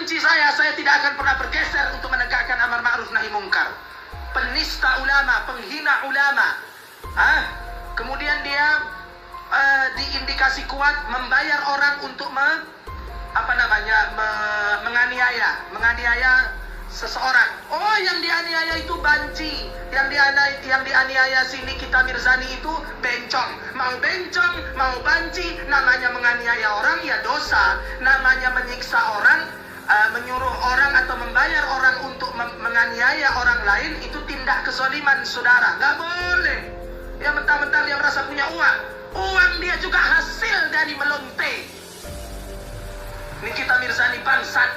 benci saya tidak akan pernah bergeser untuk menegakkan amar ma'ruf nahi mungkar. Penista ulama, penghina ulama. Kemudian dia diindikasi kuat membayar orang untuk menganiaya seseorang. Oh, yang dianiaya itu banci, yang dianiaya sini kita Mirzani itu bencong. Mau bencong, mau banci, namanya menganiaya orang ya dosa. Namanya menyiksa orang, menyuruh orang atau membayar orang untuk menganiaya orang lain itu tindak kezaliman, saudara. Nggak boleh. Ya mentang-mentang dia merasa punya uang. Uang dia juga hasil dari melonte. Ini kita Mirzani bangsat.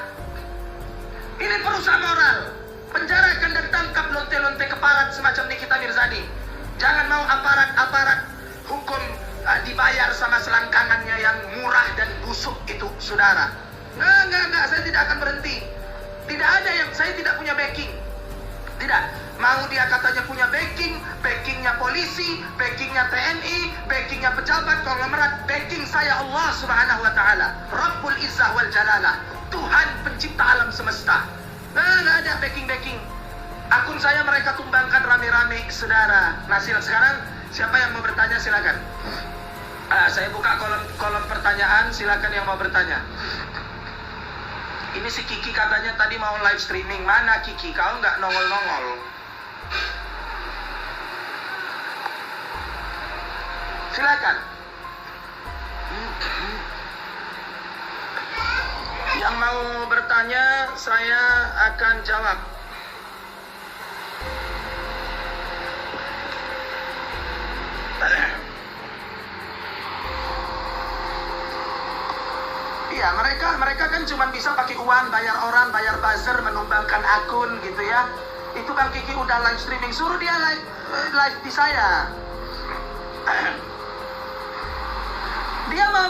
Ini perusahaan moral. Penjarakan dan tangkap lonte-lonte keparat semacam Nikita Mirzani. Jangan mau aparat hukum dibayar sama selangkangannya yang murah dan busuk itu, saudara. Enggak, saya tidak akan berhenti. Tidak ada yang, saya tidak punya backing. Tidak. Mau dia katanya punya backingnya polisi, backingnya TNI, backingnya pejabat, konglomerat. Backing saya Allah Subhanahu wa Ta'ala, Rabbul Izzah wal Jalalah, Tuhan pencipta alam semesta. Nggak ada backing. Akun saya mereka tumbangkan rame-rame, saudara. Nah, sekarang siapa yang mau bertanya silakan. Saya buka kolom pertanyaan, silakan yang mau bertanya. Ini si Kiki katanya tadi mau live streaming. Mana Kiki? Kau nggak nongol-nongol. Silakan. Yang mau bertanya, saya akan jawab. Iya, mereka kan cuma bisa pakai uang, bayar orang, bayar buzzer, menumbangkan akun gitu ya. Itu Bang Kiki udah live streaming, suruh dia live di saya. Dia mau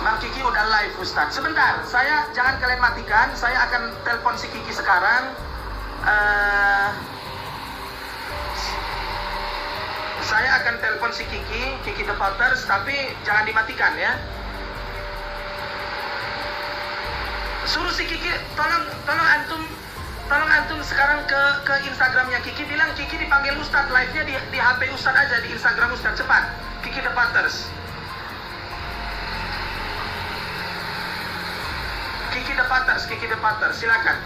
Bang Kiki udah live, Ustaz. Sebentar, jangan kalian matikan. Saya akan telepon si Kiki sekarang. Saya akan telepon si Kiki The Potters, tapi jangan dimatikan ya. Suruh si Kiki, tolong antum sekarang ke Instagramnya Kiki, bilang Kiki dipanggil Ustaz, live-nya di HP Ustaz aja, di Instagram Ustaz, cepat. Kiki The Potters. Kiki The Potters, silakan.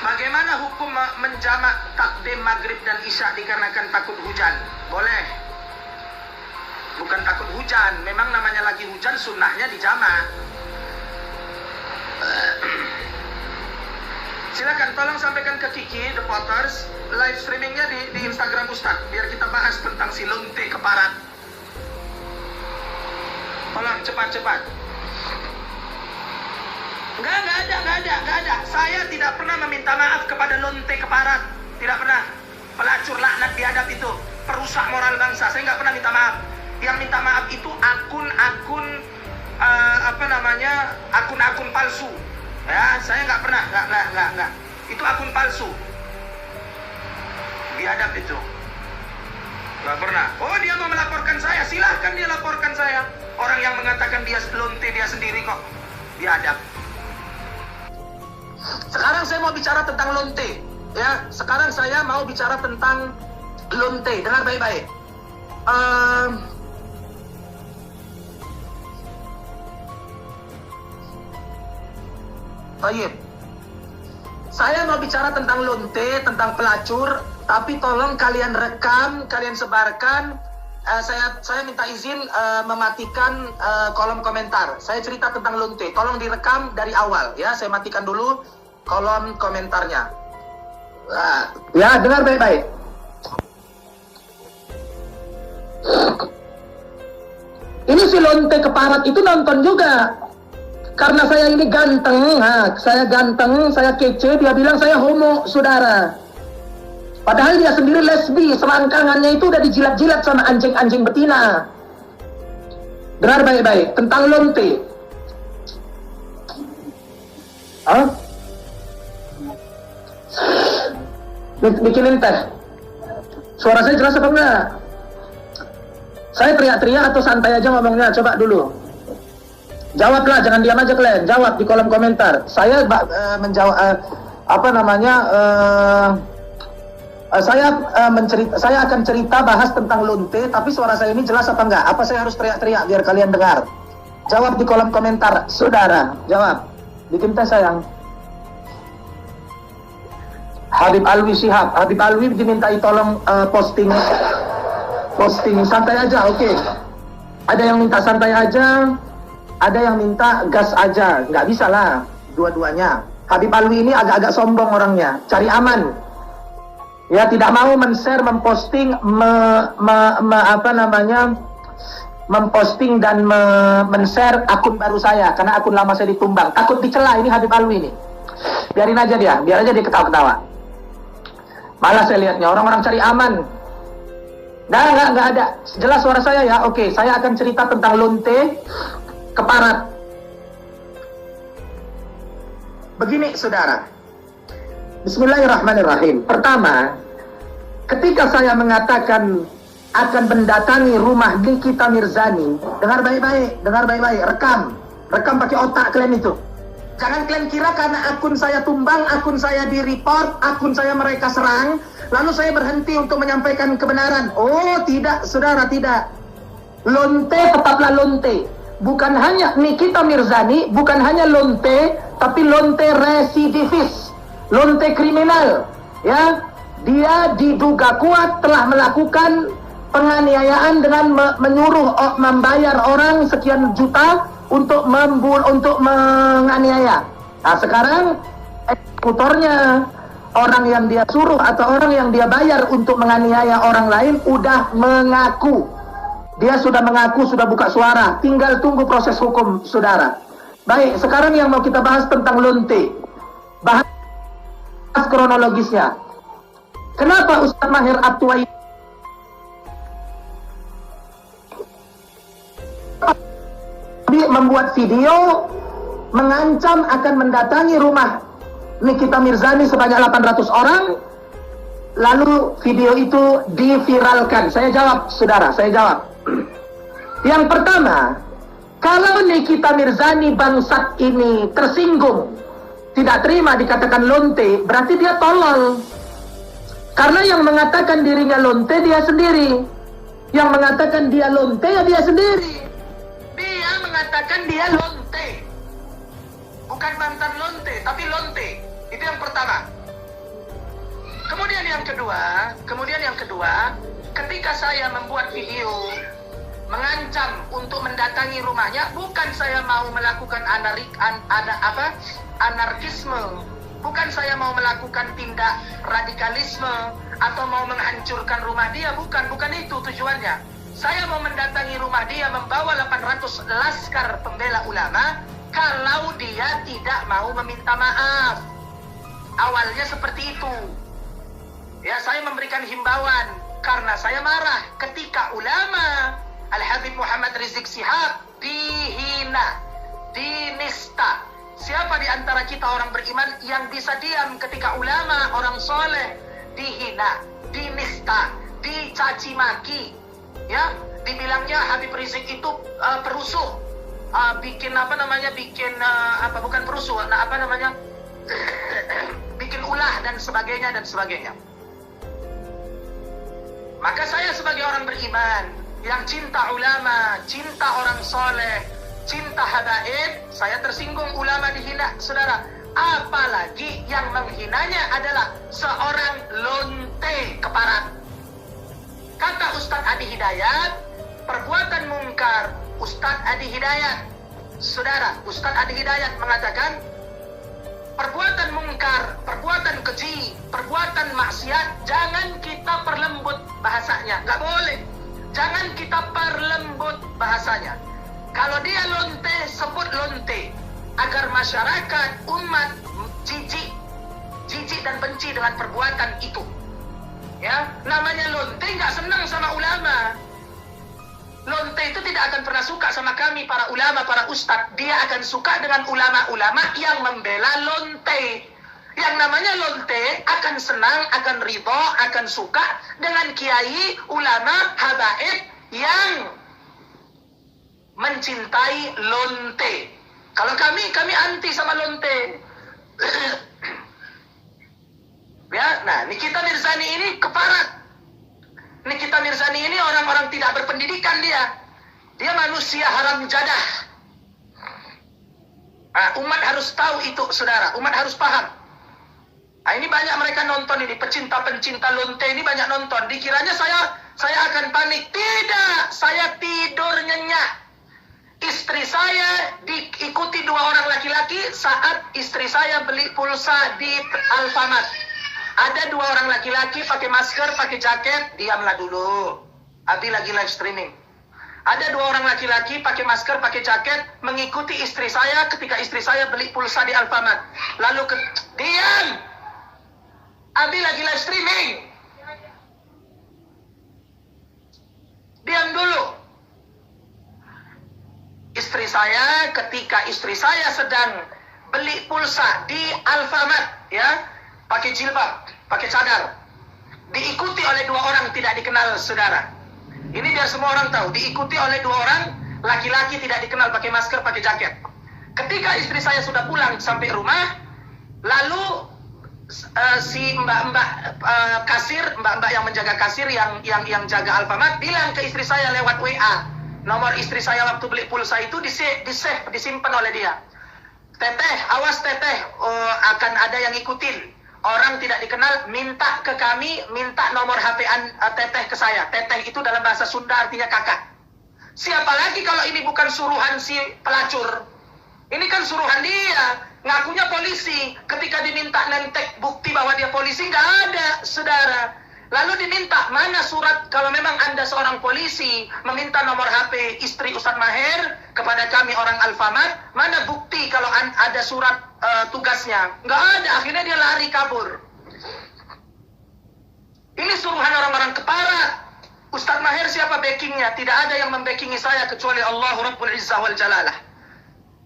Bagaimana hukum menjamak takdim maghrib dan isya dikarenakan takut hujan? Boleh. Bukan takut hujan, memang namanya lagi hujan, sunnahnya dijamak. Silakan, tolong sampaikan ke Kiki The Potters, live streamingnya di Instagram Ustaz, biar kita bahas tentang si lonte keparat. Tolong cepat. Enggak ada. Saya tidak pernah meminta maaf kepada lonte keparat. Tidak pernah. Pelacur laknat biadab itu, perusak moral bangsa. Saya nggak pernah minta maaf. Yang minta maaf itu akun-akun akun-akun palsu. Ya, saya nggak pernah. Nggak. Itu akun palsu. Biadab itu. Nggak pernah. Oh, dia mau melaporkan saya. Silahkan dia laporkan saya. Orang yang mengatakan dia lonte dia sendiri kok. Biadab. Sekarang saya mau bicara tentang lonte. Ya, sekarang saya mau bicara tentang lonte. Dengar baik-baik. Baik. Saya mau bicara tentang lonte, tentang pelacur, tapi tolong kalian rekam, kalian sebarkan. Saya minta izin mematikan kolom komentar. Saya cerita tentang lonte, tolong direkam dari awal ya. Saya matikan dulu kolom komentarnya. Ya, dengar baik-baik. Ini si lonte keparat itu nonton juga. Karena saya ini ganteng, saya kece, dia bilang saya homo, saudara. Padahal dia sendiri lesbi, selangkangannya itu udah dijilat-jilat sama anjing-anjing betina. Dengar baik-baik tentang lonte. bikinin tes. Suara saya jelas apa enggak? Saya teriak-teriak atau santai aja ngomongnya? Coba dulu. Jawablah, jangan diam aja kalian. Jawab di kolom komentar. Saya menjawab saya akan cerita bahas tentang lonte, tapi suara saya ini jelas apa enggak? Apa saya harus teriak-teriak biar kalian dengar? Jawab di kolom komentar, saudara. Jawab. Bikin tes sayang. Habib Alwi Shihab. Habib Alwi dimintai tolong posting santai aja, oke. Ada yang minta santai aja, ada yang minta gas aja. Nggak bisa lah, dua-duanya. Habib Alwi ini agak-agak sombong orangnya, cari aman. Ya, tidak mau men-share, memposting, memposting dan men-share akun baru saya, karena akun lama saya ditumbang. Takut dicela ini Habib Alwi ini. Biarin aja dia, biar aja dia ketawa-ketawa. Malah saya lihatnya, orang-orang cari aman. Nggak ada. Jelas suara saya ya? Oke, saya akan cerita tentang lonte keparat. Begini, saudara. Bismillahirrahmanirrahim. Pertama, ketika saya mengatakan akan mendatangi rumah Nikita Mirzani, dengar baik-baik, rekam pakai otak kalian itu. Jangan kalian kira karena akun saya tumbang, akun saya di-report, akun saya mereka serang, lalu saya berhenti untuk menyampaikan kebenaran. Oh, tidak, saudara, tidak. Lonte tetaplah lonte. Bukan hanya Nikita Mirzani, bukan hanya lonte, tapi lonte residivis, lonte kriminal. Ya, dia diduga kuat telah melakukan penganiayaan dengan menyuruh membayar orang sekian juta untuk menganiaya. Nah, sekarang eksekutornya, orang yang dia suruh atau orang yang dia bayar untuk menganiaya orang lain udah mengaku. Dia sudah mengaku, sudah buka suara. Tinggal tunggu proses hukum, saudara. Baik, sekarang yang mau kita bahas tentang lonte. Bahas kronologisnya. Kenapa Ustaz Mahir At-Tuwaidi membuat video mengancam akan mendatangi rumah Nikita Mirzani sebanyak 800 orang, lalu video itu diviralkan? Saya jawab, saudara, saya jawab. Yang pertama, kalau Nikita Mirzani bangsat ini tersinggung, tidak terima dikatakan lonte, berarti dia tolol. Karena yang mengatakan dirinya lonte dia sendiri. Yang mengatakan dia lonte ya dia sendiri. Dia mengatakan dia lonte. Bukan mantan lonte, tapi lonte. Itu yang pertama. Kemudian yang kedua, ketika saya membuat video mengancam untuk mendatangi rumahnya, bukan saya mau melakukan anarkisme, bukan saya mau melakukan tindak radikalisme atau mau menghancurkan rumah dia, bukan itu tujuannya. Saya mau mendatangi rumah dia membawa 800 laskar pembela ulama kalau dia tidak mau meminta maaf. Awalnya seperti itu. Ya, saya memberikan himbauan karena saya marah ketika ulama Al-Habib Muhammad Rizik Shihab dihina, dinista. Siapa di antara kita orang beriman yang bisa diam ketika ulama, orang soleh dihina, dinista, dicaci maki? Ya, dibilangnya Habib Rizik itu perusuh, bikin bikin ulah dan sebagainya. Maka saya sebagai orang beriman yang cinta ulama, cinta orang soleh, cinta habaib, saya tersinggung ulama dihina, saudara. Apalagi yang menghinanya adalah seorang lonte keparat. Kata Ustadz Adi Hidayat, perbuatan mungkar Ustadz Adi Hidayat. Saudara, Ustadz Adi Hidayat mengatakan, perbuatan mungkar, perbuatan keji, perbuatan maksiat, jangan kita perlembut bahasanya. Nggak boleh. Jangan kita perlembut bahasanya. Kalau dia lonte, sebut lonte. Agar masyarakat, umat, jijik dan benci dengan perbuatan itu. Ya, namanya lonte nggak senang sama ulama. Lonte itu tidak akan pernah suka sama kami, para ulama, para ustadz. Dia akan suka dengan ulama-ulama yang membela lonte, Yang namanya lonte akan senang, akan ridho, akan suka dengan kiai, ulama, habaib yang mencintai lonte. Kalau kami anti sama lonte. Ya, nah Nikita Mirzani ini keparat. Nikita Mirzani ini orang-orang tidak berpendidikan dia. Dia manusia haram jadah. Nah, umat harus tahu itu, saudara. Umat harus paham. Nah, ini banyak mereka nonton ini, pecinta-pencinta lonte ini banyak nonton. Dikiranya saya akan panik. Tidak, saya tidur nyenyak. Istri saya diikuti 2 orang laki-laki saat istri saya beli pulsa di Alfamart. Ada 2 orang laki-laki pakai masker, pakai jaket. Diamlah dulu. Abi lagi live streaming. Ada 2 orang laki-laki pakai masker, pakai jaket, mengikuti istri saya ketika istri saya beli pulsa di Alfamart. Lalu diam. Abi lagi live streaming. Diam dulu. Ketika istri saya sedang beli pulsa di Alfamart, ya, pakai jilbab, pakai cadar, diikuti oleh 2 orang tidak dikenal, saudara. Ini biar semua orang tahu, diikuti oleh 2 orang laki-laki tidak dikenal pakai masker, pakai jaket. Ketika istri saya sudah pulang sampai rumah, lalu si mbak-mbak kasir, mbak-mbak yang menjaga kasir yang jaga Alfamart bilang ke istri saya lewat WA, nomor istri saya waktu beli pulsa itu disimpan oleh dia. Teteh, awas teteh, akan ada yang ikutin. Orang tidak dikenal minta ke kami, minta nomor HP teteh ke saya. Teteh itu dalam bahasa Sunda artinya kakak. Siapa lagi kalau ini bukan suruhan si pelacur? Ini kan suruhan dia. Ngakunya polisi. Ketika diminta nentek bukti bahwa dia polisi, nggak ada, saudara. Lalu diminta, mana surat kalau memang Anda seorang polisi meminta nomor HP istri Ustadz Maher kepada kami orang Alfamart, mana bukti kalau ada surat tugasnya? Nggak ada, akhirnya dia lari kabur. Ini suruhan orang-orang keparat. Ustadz Maher siapa backingnya? Tidak ada yang membackingi saya kecuali Allah Rabbul Izzah wal Jalalah.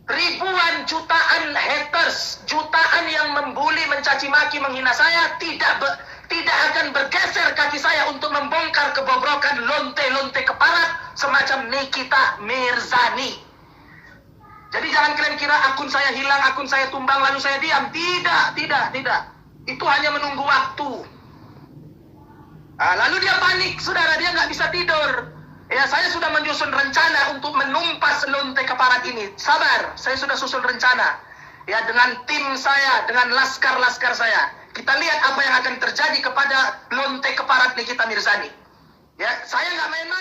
Ribuan jutaan haters, jutaan yang membuli, mencaci maki, menghina saya, tidak akan bergeser kaki saya untuk membongkar kebobrokan lonte-lonte keparat semacam Nikita Mirzani. Jadi jangan kalian kira akun saya hilang, akun saya tumbang lalu saya diam. Tidak. Itu hanya menunggu waktu. Nah, lalu dia panik, saudara, dia nggak bisa tidur. Ya, saya sudah menyusun rencana untuk menumpas lonte keparat ini. Sabar, saya sudah susun rencana. Ya, dengan tim saya, dengan laskar-laskar saya. Kita lihat apa yang akan terjadi kepada lonte keparat Nikita Mirzani. Ya, saya nggak main-main.